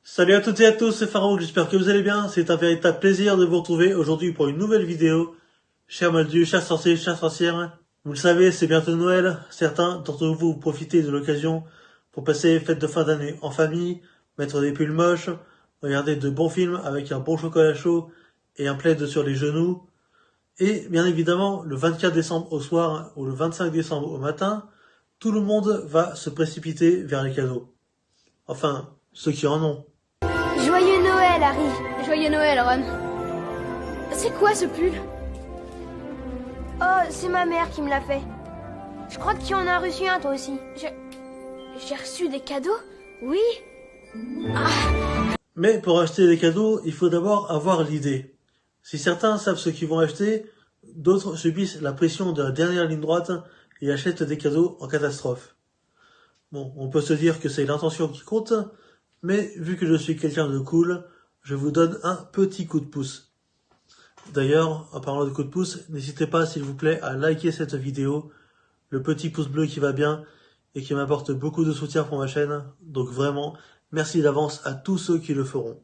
Salut à toutes et à tous, c'est Pharaon, j'espère que vous allez bien. C'est un véritable plaisir de vous retrouver aujourd'hui pour une nouvelle vidéo. Chers moldus, chers sorciers, chers sorcières, vous le savez, c'est bientôt Noël. Certains d'entre vous profitez de l'occasion pour passer les fêtes de fin d'année en famille, mettre des pulls moches, regarder de bons films avec un bon chocolat chaud et un plaid sur les genoux. Et bien évidemment, le 24 décembre au soir ou le 25 décembre au matin, tout le monde va se précipiter vers les cadeaux. Enfin, ceux qui en ont. Joyeux Noël, Harry. Joyeux Noël, Ron. C'est quoi ce pull? Oh, c'est ma mère qui me l'a fait. Je crois que tu en as reçu un, toi aussi. J'ai reçu des cadeaux? Oui. Mais pour acheter des cadeaux, il faut d'abord avoir l'idée. Si certains savent ce qu'ils vont acheter, d'autres subissent la pression de la dernière ligne droite et achètent des cadeaux en catastrophe. Bon, on peut se dire que c'est l'intention qui compte, mais vu que je suis quelqu'un de cool, je vous donne un petit coup de pouce. D'ailleurs, en parlant de coup de pouce, n'hésitez pas s'il vous plaît à liker cette vidéo, le petit pouce bleu qui va bien et qui m'apporte beaucoup de soutien pour ma chaîne, donc vraiment, merci d'avance à tous ceux qui le feront.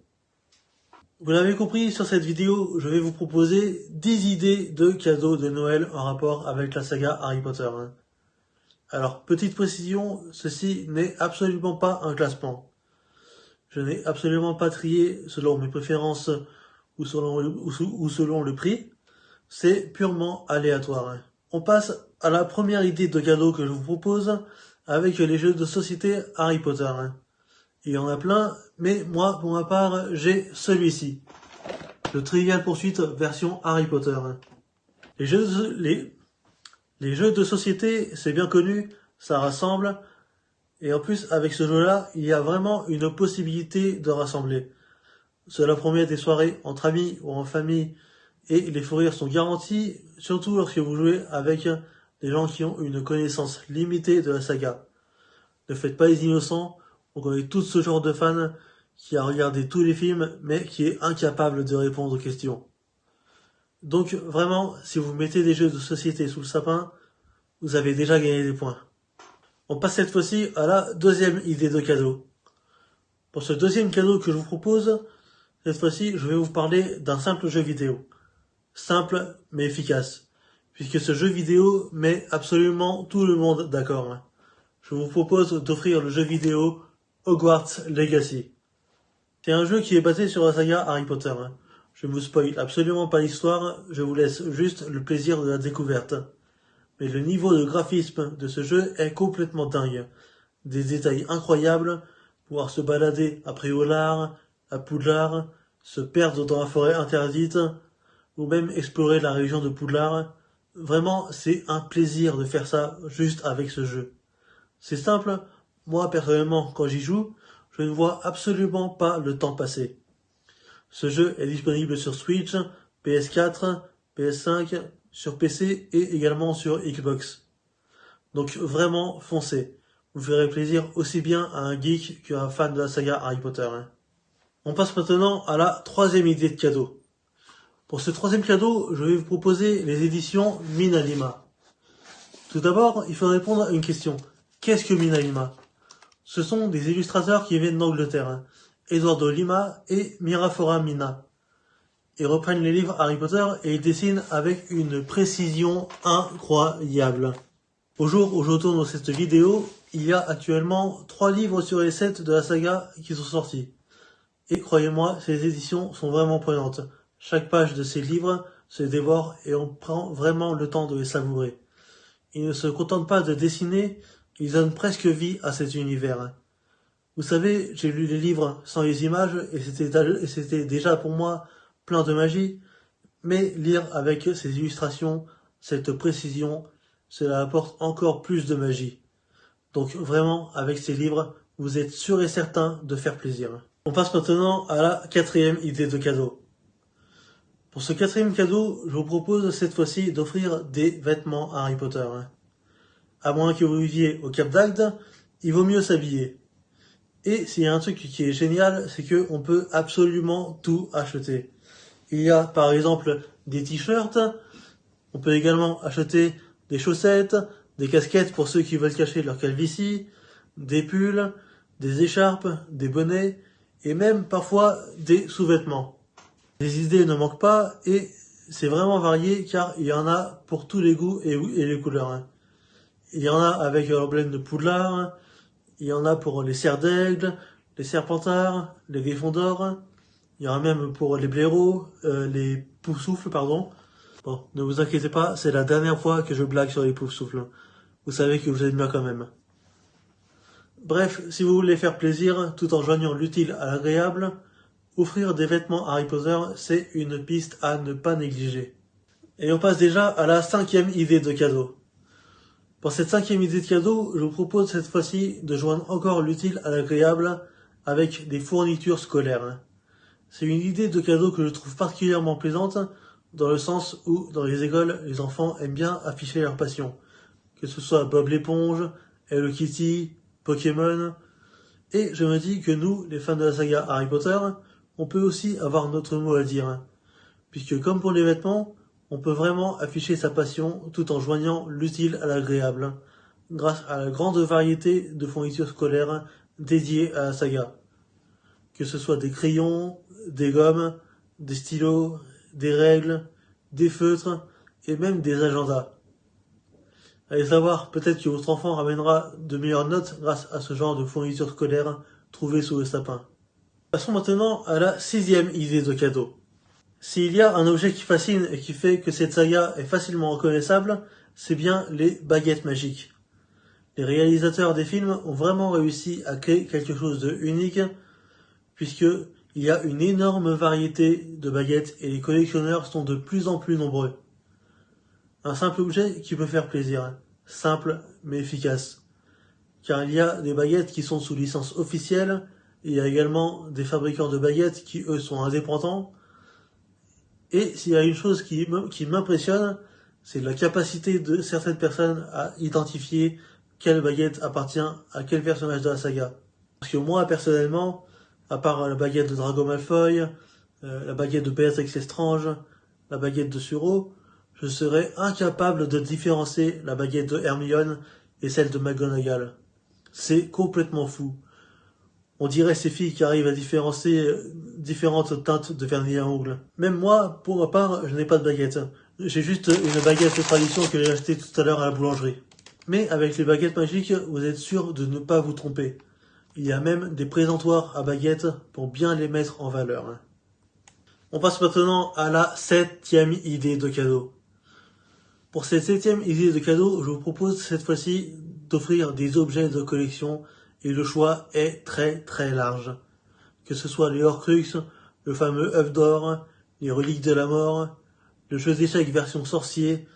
Vous l'avez compris, sur cette vidéo, je vais vous proposer 10 idées de cadeaux de Noël en rapport avec la saga Harry Potter. Alors, petite précision, ceci n'est absolument pas un classement. Je n'ai absolument pas trié selon mes préférences ou selon le prix. C'est purement aléatoire. On passe à la première idée de cadeau que je vous propose avec les jeux de société Harry Potter. Il y en a plein, mais moi, pour ma part, j'ai celui-ci. Le Trivial Pursuit version Harry Potter. Les jeux de société, c'est bien connu, ça rassemble. Et en plus, avec ce jeu-là, il y a vraiment une possibilité de rassembler. Cela promet des soirées entre amis ou en famille, et les fous rires sont garantis, surtout lorsque vous jouez avec des gens qui ont une connaissance limitée de la saga. Ne faites pas les innocents, on connaît tout ce genre de fan qui a regardé tous les films, mais qui est incapable de répondre aux questions. Donc vraiment, si vous mettez des jeux de société sous le sapin, vous avez déjà gagné des points. On passe cette fois-ci à la deuxième idée de cadeau. Pour ce deuxième cadeau que je vous propose, cette fois-ci, je vais vous parler d'un simple jeu vidéo. Simple, mais efficace. Puisque ce jeu vidéo met absolument tout le monde d'accord. Je vous propose d'offrir le jeu vidéo Hogwarts Legacy. C'est un jeu qui est basé sur la saga Harry Potter. Je ne vous spoil absolument pas l'histoire, je vous laisse juste le plaisir de la découverte. Mais le niveau de graphisme de ce jeu est complètement dingue. Des détails incroyables, pouvoir se balader à Préolard, à Poudlard, se perdre dans la forêt interdite, ou même explorer la région de Poudlard. Vraiment, c'est un plaisir de faire ça juste avec ce jeu. C'est simple, moi personnellement, quand j'y joue, je ne vois absolument pas le temps passer. Ce jeu est disponible sur Switch, PS4, PS5, sur PC et également sur Xbox. Donc vraiment, foncez. Vous ferez plaisir aussi bien à un geek qu'à un fan de la saga Harry Potter. On passe maintenant à la troisième idée de cadeau. Pour ce troisième cadeau, je vais vous proposer les éditions Minalima. Tout d'abord, il faut répondre à une question. Qu'est-ce que Minalima? Ce sont des illustrateurs qui viennent d'Angleterre, Eduardo Lima et Mirafora Mina. Ils reprennent les livres Harry Potter et ils dessinent avec une précision incroyable. Au jour où je tourne cette vidéo, il y a actuellement 3 livres sur les 7 de la saga qui sont sortis. Et croyez-moi, ces éditions sont vraiment prenantes. Chaque page de ces livres se dévore et on prend vraiment le temps de les savourer. Ils ne se contentent pas de dessiner, ils donnent presque vie à cet univers. Vous savez, j'ai lu les livres sans les images et c'était déjà pour moi plein de magie, mais lire avec ces illustrations, cette précision, cela apporte encore plus de magie. Donc vraiment, avec ces livres, vous êtes sûr et certain de faire plaisir. On passe maintenant à la quatrième idée de cadeau. Pour ce quatrième cadeau, je vous propose cette fois-ci d'offrir des vêtements Harry Potter. À moins que vous viviez au Cap d'Agde, il vaut mieux s'habiller. Et s'il y a un truc qui est génial, c'est que on peut absolument tout acheter. Il y a par exemple des t-shirts, on peut également acheter des chaussettes, des casquettes pour ceux qui veulent cacher leur calvitie, des pulls, des écharpes, des bonnets, et même parfois des sous-vêtements. Les idées ne manquent pas et c'est vraiment varié car il y en a pour tous les goûts et les couleurs, hein. Il y en a avec l'emblème de Poudlard, il y en a pour les cerfs d'aigle, les serpentards, les griffons d'or, il y en a même pour les blaireaux, les poufsouffles, pardon. Bon, ne vous inquiétez pas, c'est la dernière fois que je blague sur les poufsouffles. Vous savez que vous êtes bien quand même. Bref, si vous voulez faire plaisir tout en joignant l'utile à l'agréable, offrir des vêtements Harry Potter, c'est une piste à ne pas négliger. Et on passe déjà à la 5e idée de cadeau. Pour cette 5e idée de cadeau, je vous propose cette fois-ci de joindre encore l'utile à l'agréable avec des fournitures scolaires. C'est une idée de cadeau que je trouve particulièrement plaisante, dans le sens où, dans les écoles, les enfants aiment bien afficher leur passion. Que ce soit Bob l'éponge, Hello Kitty, Pokémon. Et je me dis que nous, les fans de la saga Harry Potter, on peut aussi avoir notre mot à dire. Puisque comme pour les vêtements, on peut vraiment afficher sa passion tout en joignant l'utile à l'agréable, grâce à la grande variété de fournitures scolaires dédiées à la saga. Que ce soit des crayons, des gommes, des stylos, des règles, des feutres et même des agendas. Allez savoir, peut-être que votre enfant ramènera de meilleures notes grâce à ce genre de fournitures scolaires trouvées sous le sapin. Passons maintenant à la 6e idée de cadeau. S'il y a un objet qui fascine et qui fait que cette saga est facilement reconnaissable, c'est bien les baguettes magiques. Les réalisateurs des films ont vraiment réussi à créer quelque chose de unique, puisque il y a une énorme variété de baguettes et les collectionneurs sont de plus en plus nombreux. Un simple objet qui peut faire plaisir, simple mais efficace. Car il y a des baguettes qui sont sous licence officielle, et il y a également des fabricants de baguettes qui eux sont indépendants. Et s'il y a une chose qui m'impressionne, c'est la capacité de certaines personnes à identifier quelle baguette appartient à quel personnage de la saga. Parce que moi, personnellement, à part la baguette de Drago Malfoy, la baguette de Bellatrix Lestrange, la baguette de Suro, je serais incapable de différencier la baguette de Hermione et celle de McGonagall. C'est complètement fou. On dirait ces filles qui arrivent à différencier différentes teintes de vernis à ongles. Même moi, pour ma part, je n'ai pas de baguette. J'ai juste une baguette de tradition que j'ai achetée tout à l'heure à la boulangerie. Mais avec les baguettes magiques, vous êtes sûr de ne pas vous tromper. Il y a même des présentoirs à baguettes pour bien les mettre en valeur. On passe maintenant à la 7e idée de cadeau. Pour cette 7e idée de cadeau, je vous propose cette fois-ci d'offrir des objets de collection et le choix est très très large. Que ce soit les Horcruxes, le fameux œuf d'or, les reliques de la mort, le jeu d'échecs version sorcier,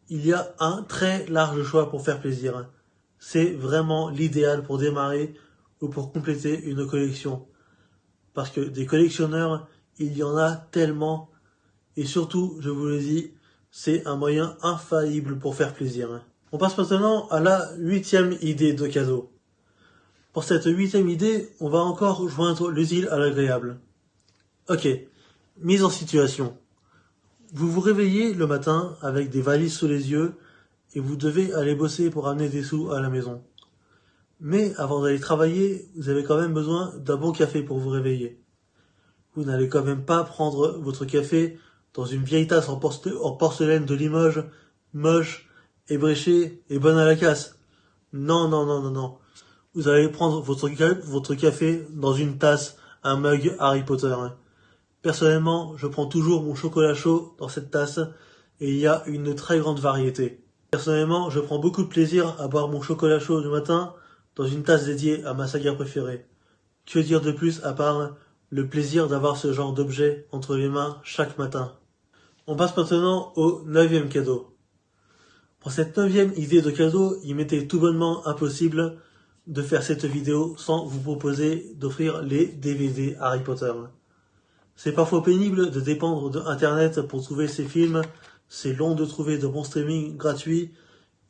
il y a un très large choix pour faire plaisir. C'est vraiment l'idéal pour démarrer ou pour compléter une collection. Parce que des collectionneurs, il y en a tellement. Et surtout, je vous le dis, c'est un moyen infaillible pour faire plaisir. On passe maintenant à la 8e idée de cadeau. Pour cette 8e idée, on va encore joindre l'utile à l'agréable. Ok, mise en situation. Vous vous réveillez le matin avec des valises sous les yeux et vous devez aller bosser pour amener des sous à la maison. Mais avant d'aller travailler, vous avez quand même besoin d'un bon café pour vous réveiller. Vous n'allez quand même pas prendre votre café dans une vieille tasse en porcelaine de Limoges, moche, ébréchée et bonne à la casse. Non, non, non, non, non. Vous allez prendre votre café dans une tasse, un mug Harry Potter. Personnellement, je prends toujours mon chocolat chaud dans cette tasse et il y a une très grande variété. Personnellement, je prends beaucoup de plaisir à boire mon chocolat chaud du matin dans une tasse dédiée à ma saga préférée. Que dire de plus à part le plaisir d'avoir ce genre d'objet entre les mains chaque matin. On passe maintenant au 9e cadeau. Pour cette 9e idée de cadeau, il m'était tout bonnement impossible de faire cette vidéo sans vous proposer d'offrir les DVD Harry Potter. C'est parfois pénible de dépendre de Internet pour trouver ces films, c'est long de trouver de bons streaming gratuits,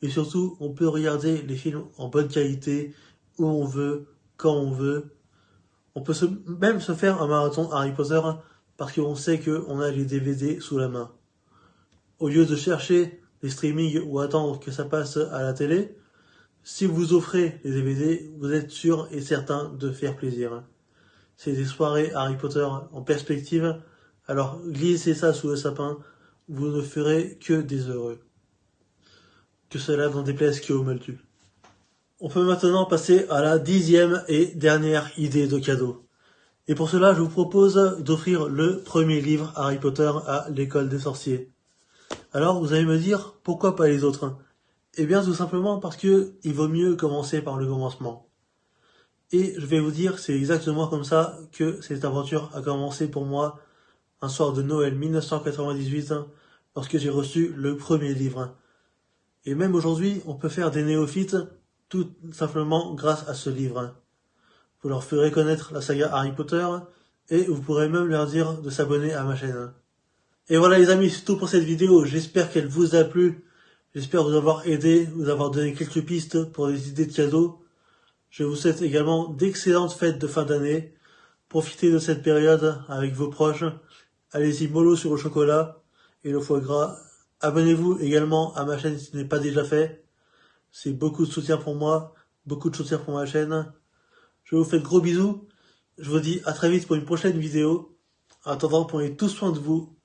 et surtout, on peut regarder les films en bonne qualité, où on veut, quand on veut. On peut même se faire un marathon Harry Potter parce qu'on sait qu'on a les DVD sous la main. Au lieu de chercher les streamings ou attendre que ça passe à la télé, si vous offrez les DVD, vous êtes sûr et certain de faire plaisir. c'est des soirées Harry Potter en perspective, alors glissez ça sous le sapin, vous ne ferez que des heureux. Que cela n'en déplaise qu'au moldu. On peut maintenant passer à la 10e et dernière idée de cadeau. Et pour cela, je vous propose d'offrir le premier livre Harry Potter à l'école des sorciers. Alors, vous allez me dire, pourquoi pas les autres? Eh bien, tout simplement parce que il vaut mieux commencer par le commencement. Et je vais vous dire, c'est exactement comme ça que cette aventure a commencé pour moi un soir de Noël 1998, lorsque j'ai reçu le premier livre. Et même aujourd'hui, on peut faire des néophytes tout simplement grâce à ce livre. Vous leur ferez connaître la saga Harry Potter et vous pourrez même leur dire de s'abonner à ma chaîne. Et voilà les amis, c'est tout pour cette vidéo. J'espère qu'elle vous a plu. J'espère vous avoir aidé, vous avoir donné quelques pistes pour des idées de cadeaux. Je vous souhaite également d'excellentes fêtes de fin d'année. Profitez de cette période avec vos proches. Allez-y mollo sur le chocolat et le foie gras. Abonnez-vous également à ma chaîne si ce n'est pas déjà fait. C'est beaucoup de soutien pour moi, beaucoup de soutien pour ma chaîne. Je vous fais de gros bisous. Je vous dis à très vite pour une prochaine vidéo. En attendant, prenez tous soin de vous,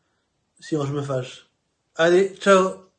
sinon je me fâche. Allez, ciao!